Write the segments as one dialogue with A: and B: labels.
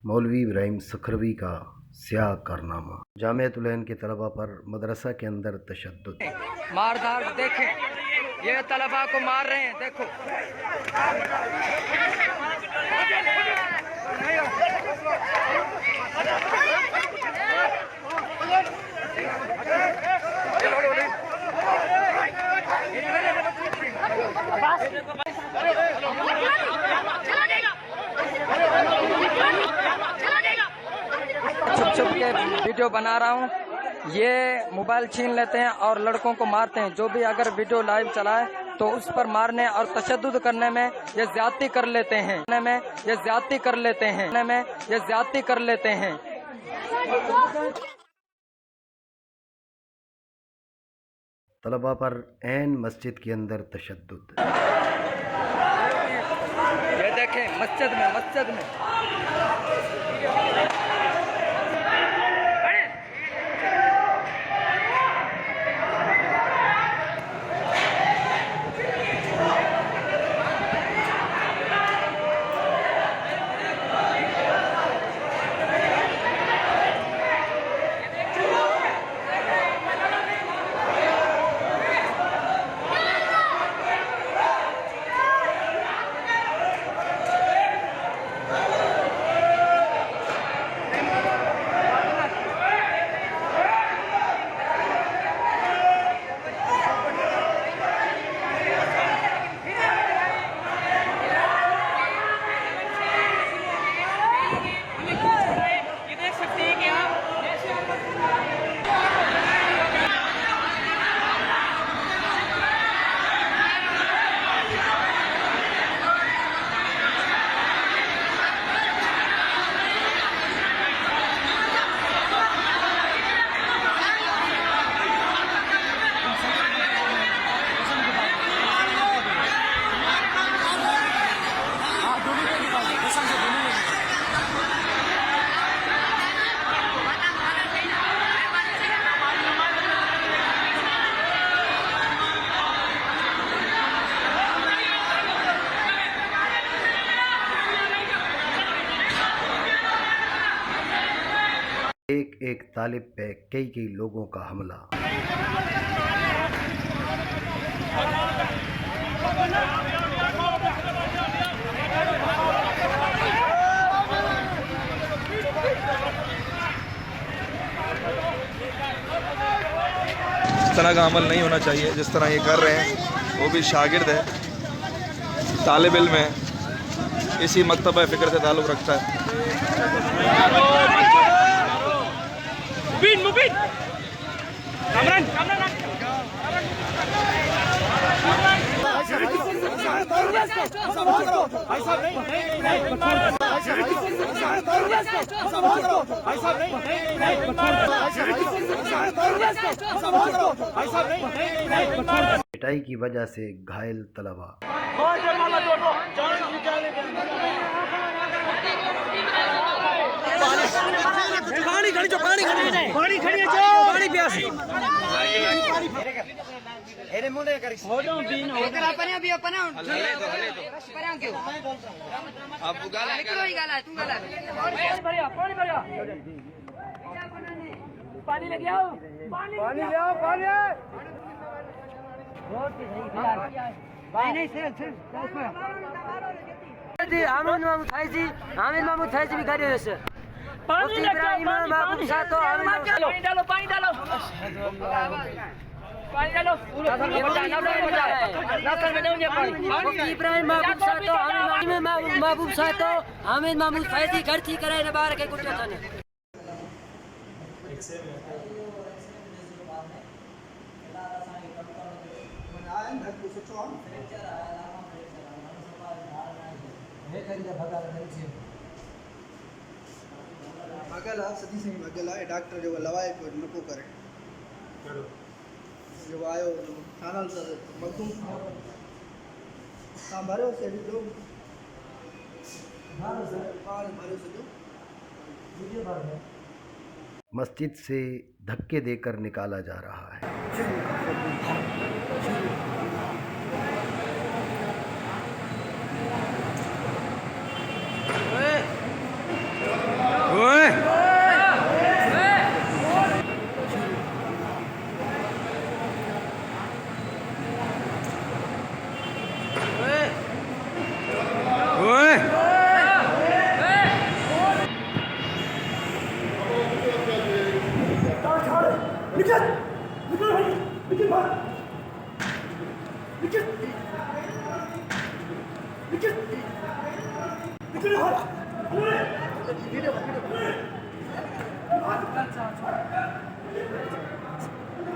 A: मौलवी इब्राहिम सखरवी का स्याह कारनामा। जामिअतुल हिंद के तलबा पर मदरसा के अंदर तशद्दुद।
B: मारधार देखें, ये तलबा को मार रहे हैं, देखो। छुप छुप के वीडियो बना रहा हूँ। ये मोबाइल छीन लेते हैं और लड़कों को मारते हैं। जो भी अगर वीडियो लाइव चलाए तो उस पर मारने और तशद्दुद करने में ये ज्यादती कर लेते हैं।
A: तलबा पर ऐन मस्जिद के अंदर तशद्दुद।
B: ये देखें, मस्जिद में
A: एक तालिब पे कई लोगों का हमला।
C: इस तरह का अमल नहीं होना चाहिए जिस तरह ये कर रहे हैं। वो भी शागिर्द है, तालिब इल्म है, इसी मकतबा फ़िक्र से ताल्लुक़ रखता है। मुबीन कामरान
A: पिटाई की वजह से घायल तलबा।
B: पानी खड़ी है, पानी प्यास पानी लेके आओ, पानी ले आओ, पानी हामिद महमूद फैजी भी खड़े हैं। पानी इब्राहिम महबूब साहब तो पानी डालो, पानी डालो, पानी डालो। इब्राहिम महबूब साहब तो महबूब साहब तो हामिद महमूद फैजी घर थी करे ने बाहर के कुटे थाने।
D: भागेला सदी से भागेला डॉक्टर जो लवाए को नको करे जो आयो थाना सर मखदूम काम भरो से जो भरो से जो वीडियो भर है।
A: मस्जिद से धक्के देकर निकाला जा रहा है।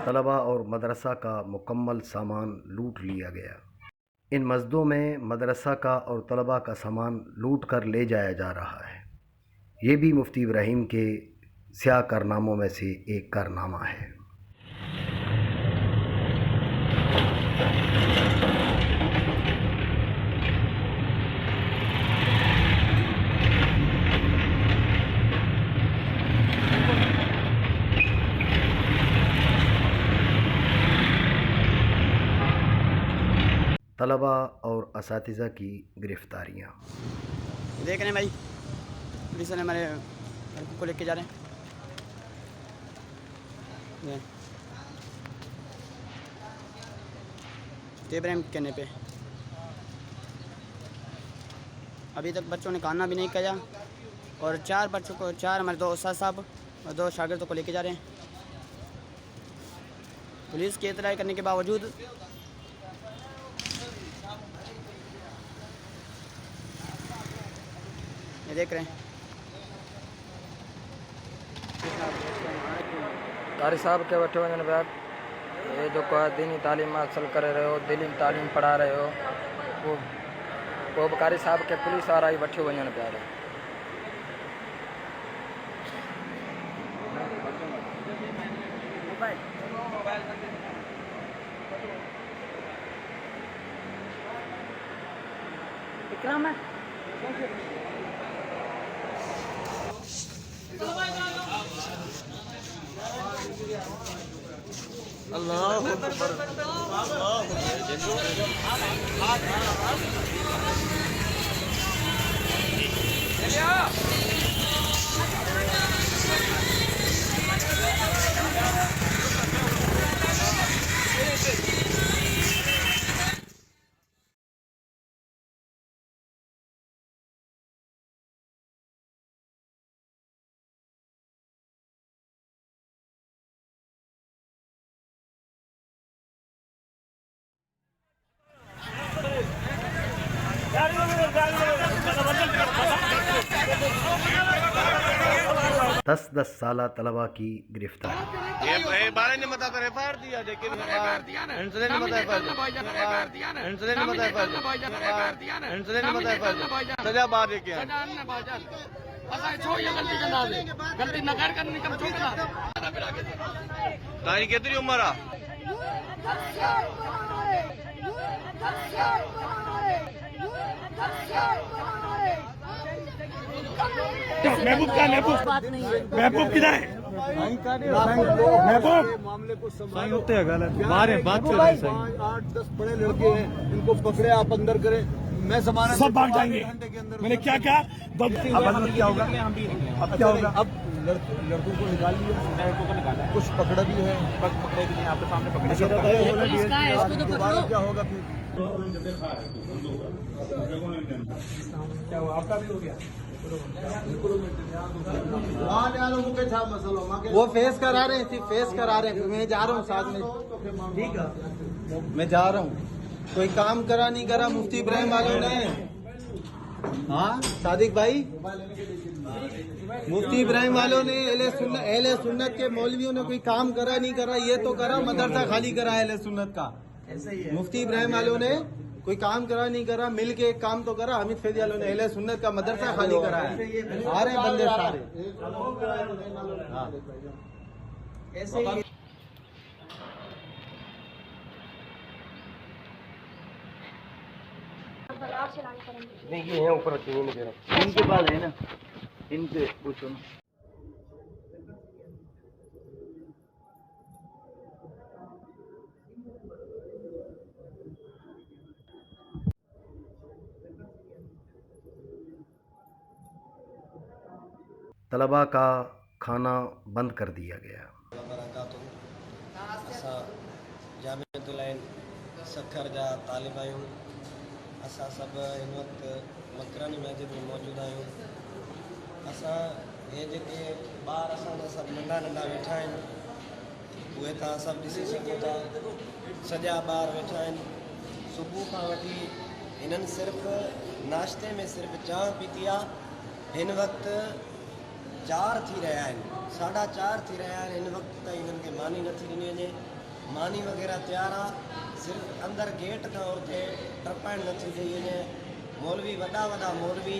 A: तलबा और मदरसा का मुकम्मल सामान लूट लिया गया। इन मस्जिदों में मदरसा का और तलबा का सामान लूट कर ले जाया जा रहा है। ये भी मुफ्ती इब्राहिम के स्याह कारनामों में से एक कारनामा है। तलबा और असातिज़ा की गिरफ़्तारियाँ।
E: देख रहे हैं भाई, पुलिस ने हमारे को लेके जा रहे हैं। इब्राहिम कहने पे अभी तक बच्चों ने खाना भी नहीं खाया और 4 बच्चों को, 4 हमारे 2 उस्ताद साहब और 2 शागिर्दों को लेके जा रहे हैं। पुलिस की इत्तला करने के बावजूद ये देख रहे हैं।
B: कारी साहब के बैठे वजन बैग ये जो दीनी तालीम हासिल कर रहे हो, दिली तालीम पढ़ा रहे हो, वो कारी साहब के पुलिस आ रही बैठे वजन पे आ रहे।
E: विक्रम है
C: अल्लाह अकबर।
A: दस साला तलबा की गिरफ्तारी।
C: ये बारे ने मता कर एफआईआर दिया, लेकिन इंसिडेंट मता एफआईआर सजा बाद है क्या गलती न कर करने कम चुकना तारी कितनी उम्र आ
F: महबूब का महबूब किधर है? महबूब मामले को संभालते हैं। गलत बात चल रही है। 8-10 बड़े लड़के हैं, इनको पकड़े, आप अंदर करें, मैं जमाना सब भाग जाएंगे। मैंने क्या कहा? अब क्या होगा? अब क्या होगा? अब लड़कों को निकाल लिया, लड़कों को निकाला, कुछ पकड़ा भी है, पकड़े भी नहीं, आपके सामने पकड़े। क्या होगा फिर? क्या हुआ? आपका भी हो गया?
G: वो फेस करा रहे हैं, फेस करा रहे हैं। मैं जा रहा हूँ साथ में, ठीक है, मैं जा रहा हूँ। कोई काम करा नहीं करा मुफ्ती इब्राहिम वालों ने। हाँ सादिक भाई, मुफ्ती इब्राहिम वालों ने अहले सुन्नत के मौलवियों ने कोई काम करा नहीं करा, ये तो करा मदरसा खाली करा अहले सुन्नत का। मुफ्ती इब्राहिम वालों ने कोई काम करा नहीं करा, मिल के एक काम तो करा। हामिद फैजी वालों ने अहले सुन्नत का मदरसा खाली करा है। आ रहे बंदे सारे ऐसे ही।
A: नहीं ये है ऊपर
G: इनके पास है ना, इनके पूछो ना।
A: तलबा का खाना बंद कर दिया गया।
H: जामिअतुल सखर जा तालिब आहियूं। असां सभु हिन वक़्तु मकरानी मस्जिद में मौजूदु आहियूं। असां हे जेके ॿार असांजा सभु नंढा नंढा वेठा आहिनि, उहे तव्हां सभु ॾिसी सघो था। सॼा ॿार वेठा आहिनि। सुबुह खां वठी हिननि सिर्फ़ु नाश्ते में सिर्फ़ु चांहि पीती आहे। हिन वक़्तु 4 थी रहिया आहिनि, 4.5 थी रहिया आहिनि। हिन वक़्त ताईं हिननि खे मानी नथी ॾिनी वञे। मानी वग़ैरह तयारु आहे, सिर्फ़ु अंदरि गेट खां उते टपाइण नथी ॾेई वञे। मौलवी वॾा मौलवी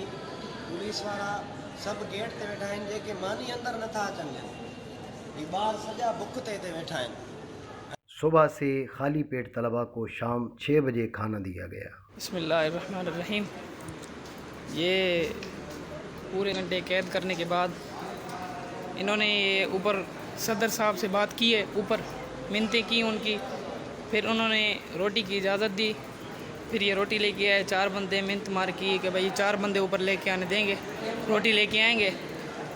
H: पुलिस वारा सभु गेट ते वेठा आहिनि, जेके मानी अंदरि नथा अचनि ॾियनि। ही ॿार सॼा बुख ते हिते वेठा आहिनि।
A: सुबह से खाली पेट तलबा को शाम 6 बजे खाना दिया गया।
I: बिस्मिल्लाहिर्रहमानिर्रहीम। ये पूरे घंटे कैद करने के बाद इन्होंने ये ऊपर सदर साहब से बात की है, ऊपर मिन्नतें की उनकी, फिर उन्होंने रोटी की इजाज़त दी। फिर ये रोटी लेके आए, 4 बंदे मिन्नत मार की कि भाई 4 बंदे ऊपर लेके आने देंगे, रोटी लेके आएंगे।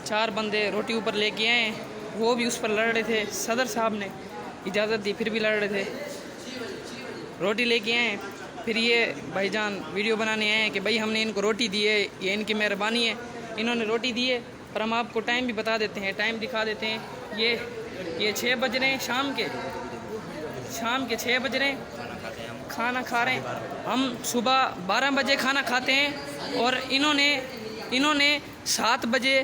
I: 4 बंदे रोटी ऊपर लेके आए, वो भी उस पर लड़ रहे थे। सदर साहब ने इजाज़त दी, फिर भी लड़ रहे थे। रोटी लेके आए, फिर ये भाईजान वीडियो बनाने आए हैं कि भाई हमने इनको रोटी दी है, ये इनकी मेहरबानी है, इन्होंने रोटी दी है। पर हम आपको टाइम भी बता देते हैं, टाइम दिखा देते हैं। ये 6 बज रहे हैं, शाम के 6 बज रहे हैं, खाना खा रहे हैं। हम सुबह 12 बजे खाना खाते हैं और इन्होंने 7 बजे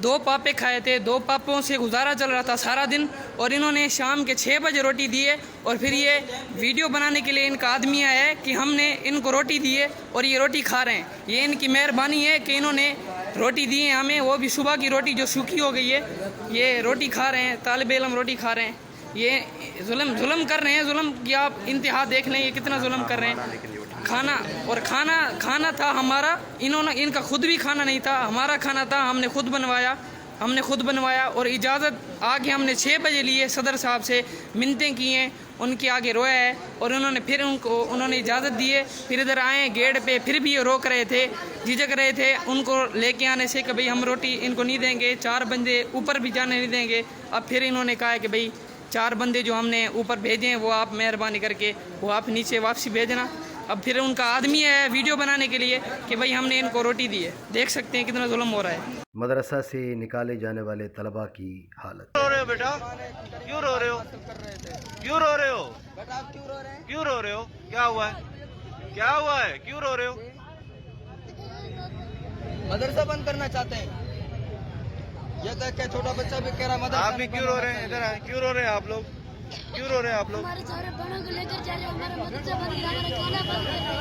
I: 2 पापे खाए थे। 2 पापों से गुजारा चल रहा था सारा दिन, और इन्होंने शाम के 6 बजे रोटी दी है। और फिर ये वीडियो बनाने के लिए इनका आदमी आया है कि हमने इनको रोटी दी है और ये रोटी खा रहे हैं। ये इनकी मेहरबानी है कि इन्होंने रोटी दी है हमें, वो भी सुबह की रोटी जो सूखी हो गई है। ये रोटी खा रहे हैं, तालिब इल्म रोटी खा रहे हैं। ये जुल्म कर रहे हैं, जुल्म की आप इंतहा देख लें, ये कितना जुल्म कर रहे हैं। खाना था हमारा, इनका खुद भी खाना नहीं था, हमारा खाना था, हमने खुद बनवाया और इजाज़त आगे हमने 6 बजे लिए। सदर साहब से मिन्नतें की हैं, उनके आगे रोया है और उन्होंने इजाज़त दी है। फिर इधर आए गेट पे, फिर भी ये रोक रहे थे, झिझक रहे थे उनको लेके आने से कि भाई हम रोटी इनको नहीं देंगे, 4 बंदे ऊपर भी जाने नहीं देंगे। अब फिर इन्होंने कहा है कि भाई 4 बंदे जो हमने ऊपर भेजे हैं वो आप मेहरबानी करके वो आप नीचे वापसी भेजना। अब फिर उनका आदमी है वीडियो बनाने के लिए कि भाई हमने इनको रोटी दी है। देख सकते हैं कितना जुल्म हो रहा है।
A: मदरसा से निकाले जाने वाले तलबा की हालत।
F: रो रहे हो बेटा? क्यों रो रहे हो? क्यों रो रहे हो? क्यों रो रहे हो? क्या हुआ है? क्यों रो रहे हो?
B: मदरसा बंद करना चाहते हैं। ये देख के छोटा बच्चा भी कह रहा मदरसा।
F: आप भी क्यों रो रहे हैं? इधर आए। क्यों रो रहे हैं आप लोग?
J: हमारे सारे बड़ों को लेकर जा रहे हैं, हमारा मदरसा बंद कर रहे हैं, खाना बंद कर रहे हैं।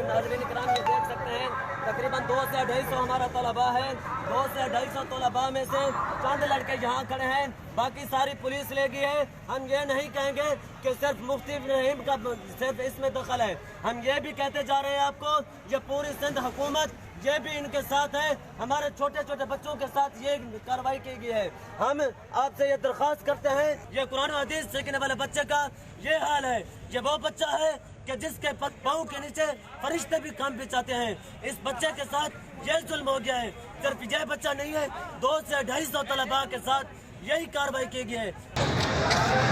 H: नाज़रीन इकराम, ये देख सकते हैं तकरीबन 200 से 250 हमारा तलबा है। 200 से 250 तलबा में से चंद लड़के यहाँ खड़े हैं, बाकी सारी पुलिस ले गई है। हम ये नहीं कहेंगे कि सिर्फ मुफ्ती इब्राहिम का सिर्फ इसमें दखल है, हम ये भी कहते जा रहे हैं आपको, ये पूरी सिंध हुकूमत ये भी इनके साथ है। हमारे छोटे छोटे बच्चों के साथ ये कार्रवाई की गई है। हम आपसे ये दरख्वास्त करते हैं, ये कुरान और हदीस सीखने वाले बच्चे का ये हाल है। ये वो बच्चा है कि जिसके पाँव के नीचे फरिश्ते भी काम बिछाते हैं। इस बच्चे के साथ ये जुल्म हो गया है। सिर्फ ये बच्चा नहीं है, 200 से 250 तलबा के साथ यही कार्रवाई की गई है।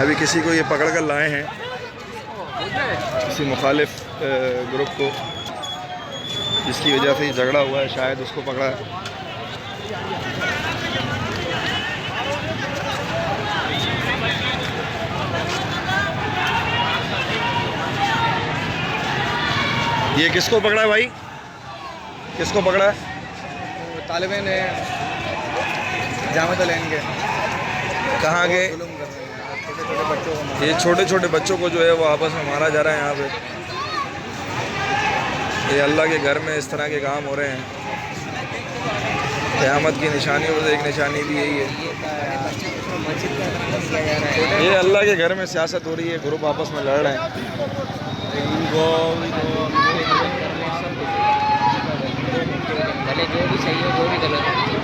C: अभी किसी को ये पकड़ कर लाए हैं, किसी मुखालिफ ग्रुप को, जिसकी वजह से झगड़ा हुआ है, शायद उसको पकड़ा है। ये किसको पकड़ा है भाई? किसको पकड़ा है?
D: तालिबान है, जामत लेंगे।
C: कहाँ के? ये छोटे छोटे बच्चों को जो है वो आपस में मारा जा रहा है यहाँ पे। ये अल्लाह के घर में इस तरह के काम हो रहे हैं। क़यामत की निशानियों में एक निशानी भी यही है। ये अल्लाह के घर में सियासत हो रही है, ग्रुप आपस में लड़ रहे हैं।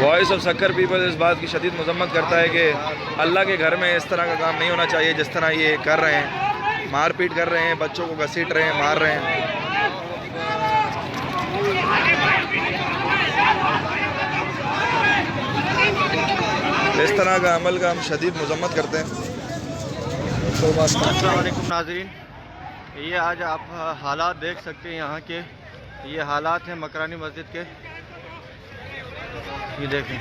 C: वॉइस ऑफ सक्कर पीपल इस बात की शदीद मजम्मत करता है कि अल्लाह के घर में इस तरह का काम नहीं होना चाहिए जिस तरह ये कर रहे हैं। मारपीट कर रहे हैं, बच्चों को घसीट रहे हैं, मार रहे हैं। इस तरह का अमल का हम शदीद मजम्मत करते हैं।
F: अस्सलाम वालेकुम नाज़रीन, ये आज आप हालात देख सकते हैं यहाँ के। ये हालात हैं मकरानी मस्जिद के, ये देखें।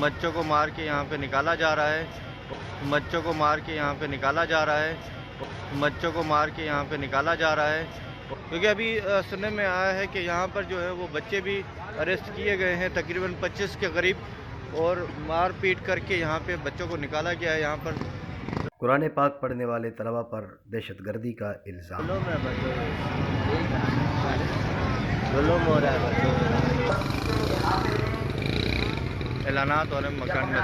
F: बच्चों को मार के यहाँ पे निकाला जा रहा है।
K: बच्चों को मार के यहाँ पे निकाला जा रहा है, बच्चों को मार के यहाँ पे निकाला जा रहा है। क्योंकि अभी सुनने में आया है कि यहाँ पर जो है वो बच्चे भी अरेस्ट किए गए हैं, तकरीबन 25 के करीब, और मार पीट करके यहाँ पे बच्चों को निकाला गया है। यहाँ पर
A: कुरान पाक पढ़ने वाले तलबा पर दहशतगर्दी का इल्ज़ाम।
K: ऐलानात और मकान में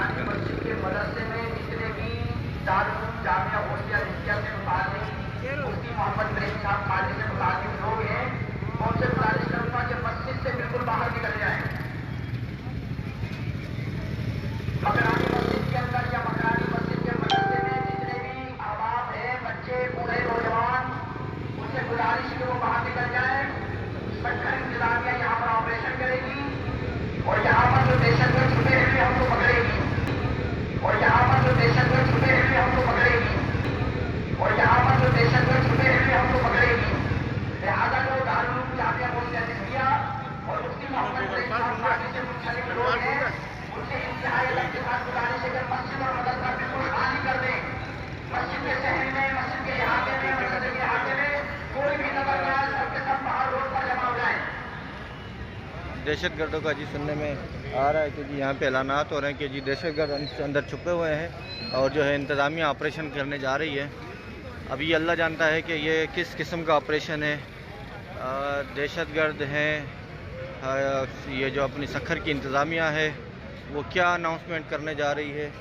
K: दहशतगर्दों का जी सुनने में आ रहा है कि जी यहाँ पे ऐलानात हो रहे हैं कि जी दहशतगर्द अंदर छुपे हुए हैं और जो है इंतज़ामिया ऑपरेशन करने जा रही है। अभी अल्लाह जानता है कि ये किस किस्म का ऑपरेशन है। दहशतगर्द हैं, ये जो अपनी सखर की इंतज़ामिया है वो क्या अनाउंसमेंट करने जा रही है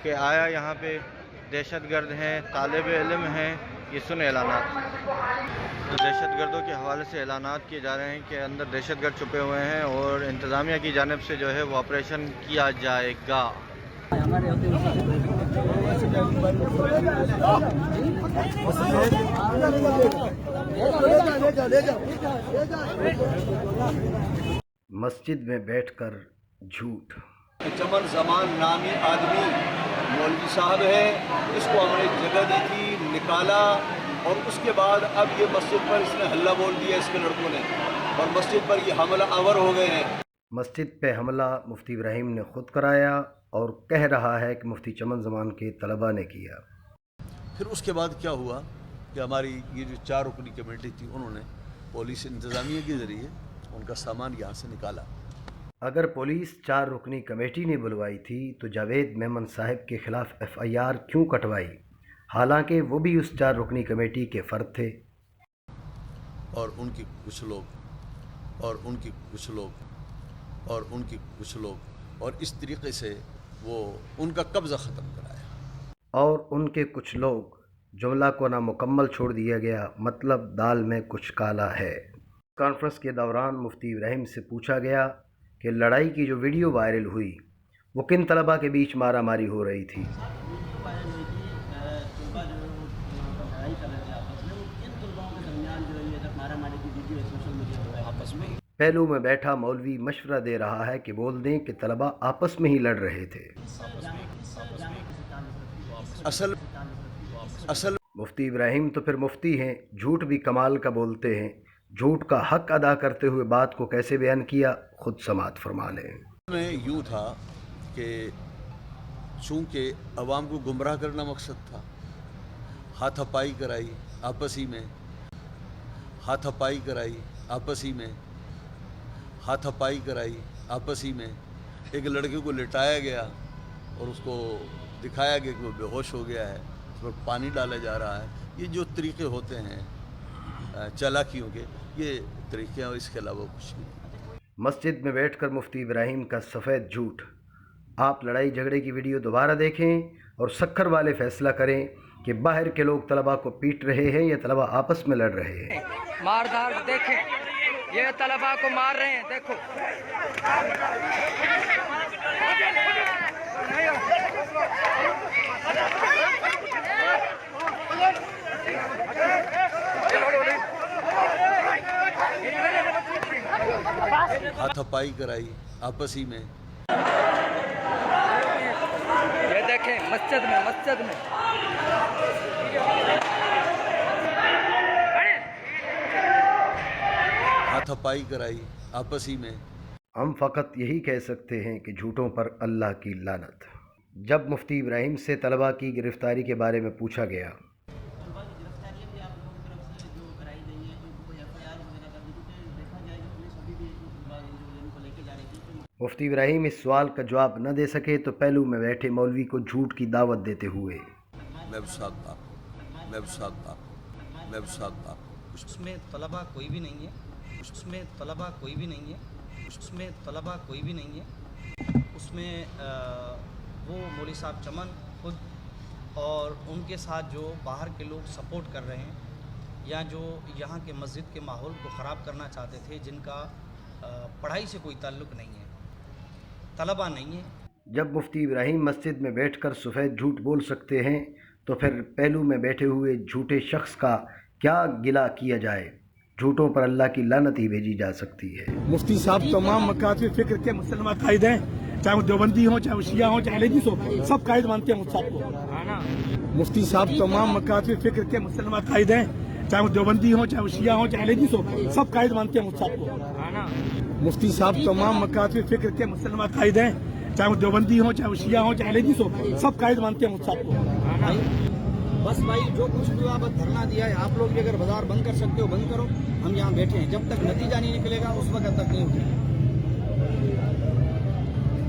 K: कि आया यहाँ पे दहशतगर्द हैं, तालिब इल्म हैं, ये सुने ऐलानात। तो दहशतगर्दों के हवाले से ऐलानात किए जा रहे हैं कि अंदर दहशतगर्द छुपे हुए हैं और इंतज़ामिया की जानिब से जो है वो ऑपरेशन किया जाएगा।
A: मस्जिद में बैठकर झूठ।
F: चमन जमान नामी आदमी मौलवी साहब है, इसको हमने जगह दी थी, निकाला, और उसके बाद अब ये मस्जिद पर इसने हल्ला बोल दिया इसके लड़कों ने, और मस्जिद पर ये हमला आवर हो गए हैं।
A: मस्जिद पे हमला मुफ्ती इब्राहिम ने ख़ुद कराया और कह रहा है कि मुफ्ती चमन ज़मान के तलबा ने किया।
F: फिर उसके बाद क्या हुआ कि हमारी ये जो 4 रुकनी कमेटी थी, उन्होंने पुलिस इंतज़ामिया के ज़रिए उनका सामान यहाँ से निकाला।
A: अगर पुलिस 4 रुकनी कमेटी ने बुलवाई थी तो जावेद मेमन साहब के ख़िलाफ़ FIR क्यों कटवाई, हालांकि वो भी उस 4 रुकनी कमेटी के फ़र्द थे।
F: और उनके कुछ लोग और इस तरीके से वो उनका कब्ज़ा ख़त्म कराया।
A: और उनके कुछ लोग, जुमला को ना मुकम्मल छोड़ दिया गया, मतलब दाल में कुछ काला है। कॉन्फ्रेंस के दौरान मुफ्ती इब्राहिम से पूछा गया कि लड़ाई की जो वीडियो वायरल हुई वो किन तलबा के बीच मारा मारी हो रही थी। पहलू में बैठा मौलवी मशवरा दे रहा है कि बोल दें कि तलबा आपस में ही लड़ रहे थे।
F: असल
A: मुफ्ती इब्राहिम तो फिर मुफ्ती हैं, झूठ भी कमाल का बोलते हैं। झूठ का हक अदा करते हुए बात को कैसे बयान किया, खुद समात फरमा लें।
F: में यूँ था कि चूँकि अवाम को गुमराह करना मकसद था, हाथापाई कराई आपसी में, हाथापाई कराई आपसी में, एक लड़के को लिटाया गया और उसको दिखाया गया कि वो बेहोश हो गया है, उस पर पानी डाला जा रहा है। ये जो तरीक़े होते हैं चालाकियों के, ये तरीक़े हैं, इसके अलावा कुछ नहीं।
A: मस्जिद में बैठकर मुफ्ती इब्राहिम का सफ़ेद झूठ। आप लड़ाई झगड़े की वीडियो दोबारा देखें और सक्खर वाले फैसला करें कि बाहर के लोग तलबा को पीट रहे हैं या तलबा आपस में लड़ रहे हैं।
B: मारधार देखें, ये तलबा को मार रहे हैं, देखो।
F: हाथापाई कराई आपसी में।
B: ये देखें मस्जिद में
F: हाथापाई कराई आपसी में।
A: हम फ़कत यही कह सकते हैं कि झूठों पर अल्लाह की लानत। जब मुफ्ती इब्राहिम से तलबा की गिरफ़्तारी के बारे में पूछा गया मुफ्ती इब्राहिम इस सवाल का जवाब न दे सके तो पहलू में बैठे मौलवी को झूठ की दावत देते हुए
L: उसमें तलबा कोई भी नहीं है, उसमें तलबा कोई भी नहीं है, उसमें तलबा कोई भी नहीं है। उसमें वो मौलवी साहब चमन खुद और उनके साथ जो बाहर के लोग सपोर्ट कर रहे हैं या जो यहाँ के मस्जिद के माहौल को ख़राब करना चाहते थे, जिनका पढ़ाई से कोई ताल्लुक़ नहीं है, तलबा नहीं है।
A: जब मुफ्ती इब्राहिम मस्जिद में बैठकर सफ़ेद झूठ बोल सकते हैं तो फिर पहलू में बैठे हुए झूठे शख्स का क्या गिला किया जाए। झूठों पर अल्लाह की लानत ही भेजी जा सकती है।
F: मुफ्ती साहब तमाम मकासद फिक्र के मुसलमान कायद हैं, चाहे वो देवबंदी हो, चाहे वो शिया हो, चाहे अहले हदीस हो, सब कायद मानते हैं मुफ्ती साहब को। मुफ्ती साहब तमाम मकासद फिक्र के मुसलमान कायद हैं, चाहे वो देवबंदी हो, चाहे वो शिया हो, चाहे अहले हदीस हो, सब कायद मानते हैं मुफ्ती साहब को। मुफ्ती साहब तमाम मकासद फिक्र के मुसलमान कायद हैं, चाहे वो देवबंदी हो, चाहे वो शिया हो, चाहे अहले हदीस हो, सब कायद मानते हैं मुफ्ती साहब को।
E: बस भाई जो कुछ भी आप धरना दिया है, आप लोग भी अगर बाजार बंद कर सकते हो बंद करो, हम यहाँ बैठे हैं। जब तक नतीजा नहीं निकलेगा उस वक्त तक नहीं उठेंगे।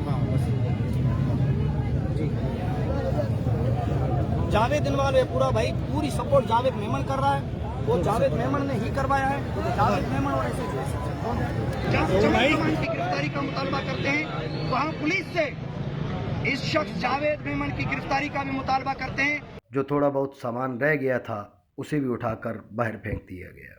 E: हाँ बस जी। जावेद इनवाल पूरा भाई पूरी सपोर्ट जावेद मेमन कर रहा है, वो जावेद मेमन ने ही करवाया है। तो जावेद मेमन और ऐसे की गिरफ्तारी का मुतालबा करते हैं, वहाँ पुलिस से इस शख्स जावेद मेमन की गिरफ्तारी का भी मुतालबा करते हैं।
A: जो थोड़ा बहुत सामान रह गया था उसे भी उठाकर बाहर फेंक दिया गया।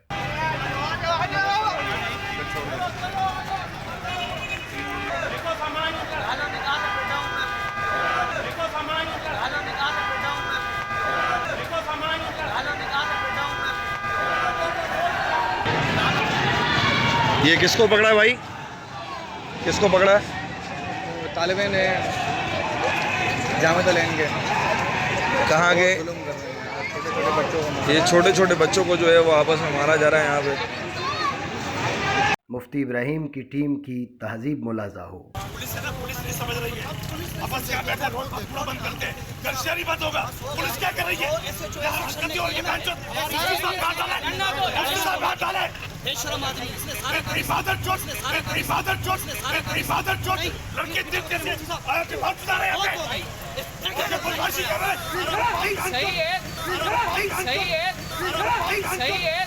C: ये किसको पकड़ा है भाई, किसको पकड़ा है?
D: तालिबान है, जामत लेंगे
C: कहाँ के?
D: छोटे छोटे बच्चों को,
C: ये छोटे छोटे बच्चों को जो है वो आपस में मारा जा रहा है यहाँ पे।
A: मुफ्ती इब्राहिम की टीम की तहजीब मुलाजा हो।
F: पुलिस है ना, पुलिस नहीं समझ रही है, आपस में बैठे रोड पूरा बंद करते हैं, घर शहरी बंद होगा, पुलिस क्या कर रही है? लड़के दिल के
I: सही है, सही है, सही है।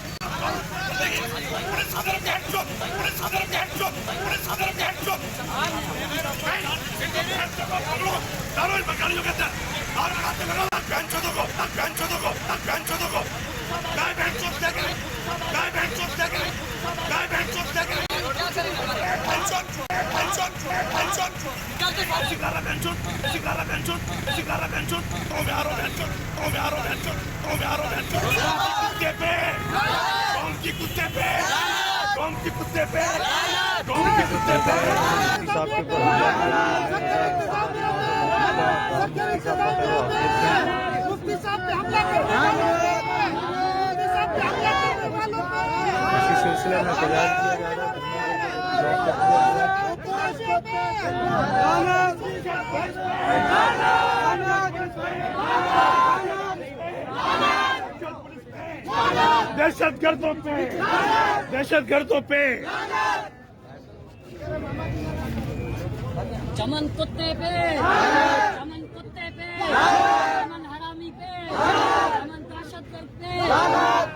F: इसी सिलसिले में तैयार किया जा रहा है। दहशतगर्दों पे
J: चमन कुत्ते पे, चमन कुत्ते पे, चमन हरामी पे, चमन दहशतगर्द पे,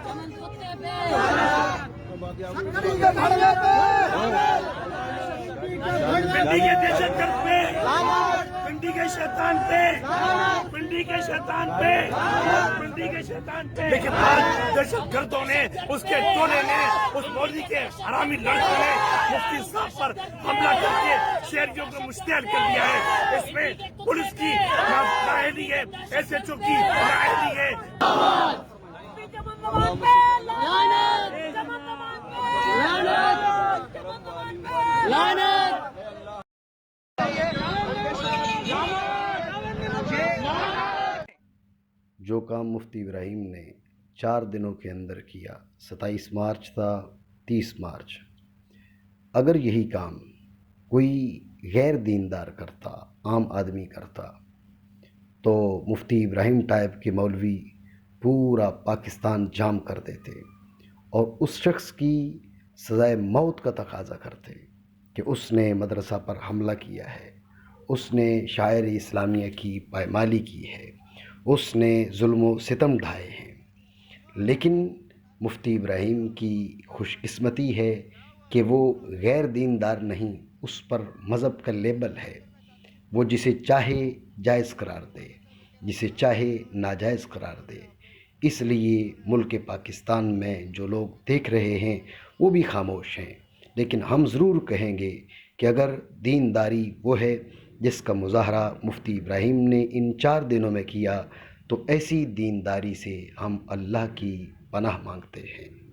J: चमन कुत्ते पे,
F: पिंडी के दहशतगर्द पे, पिंडी के शैतान पे, पिंडी के शैतान पे, पिंडी के शैतान पे। लेकिन आज दहशतगर्दों ने, उसके टोले ने, उस मौलवी के हरामी लड़कों ने मुफ्ती साहब पर हमला करके शहरियों को मुश्तैल कर दिया है। इसमें पुलिस की नाअहली है, एसएचओ की नाअहली है।
A: जो काम मुफ्ती इब्राहिम ने 4 दिनों के अंदर किया, 27 मार्च था, 30 मार्च, अगर यही काम कोई गैर दीनदार करता, आम आदमी करता, तो मुफ्ती इब्राहिम टाइप के मौलवी पूरा पाकिस्तान जाम कर देते और उस शख्स की सज़ाए मौत का तकाजा करते कि उसने मदरसा पर हमला किया है, उसने शायर इस्लामिया की पायमाली की है, उसने जुल्म व सितम ढाए हैं। लेकिन मुफ्ती इब्राहिम की खुशकिस्मती है कि वो गैर दीनदार नहीं, उस पर मज़हब का लेबल है। वो जिसे चाहे जायज़ करार दे, जिसे चाहे नाजायज़ करार दे। इसलिए मुल्क पाकिस्तान में जो लोग देख रहे हैं वो भी खामोश हैं। लेकिन हम ज़रूर कहेंगे कि अगर दीनदारी वो है जिसका मुज़ाहरा मुफ्ती इब्राहिम ने इन 4 दिनों में किया, तो ऐसी दीनदारी से हम अल्लाह की पनाह मांगते हैं।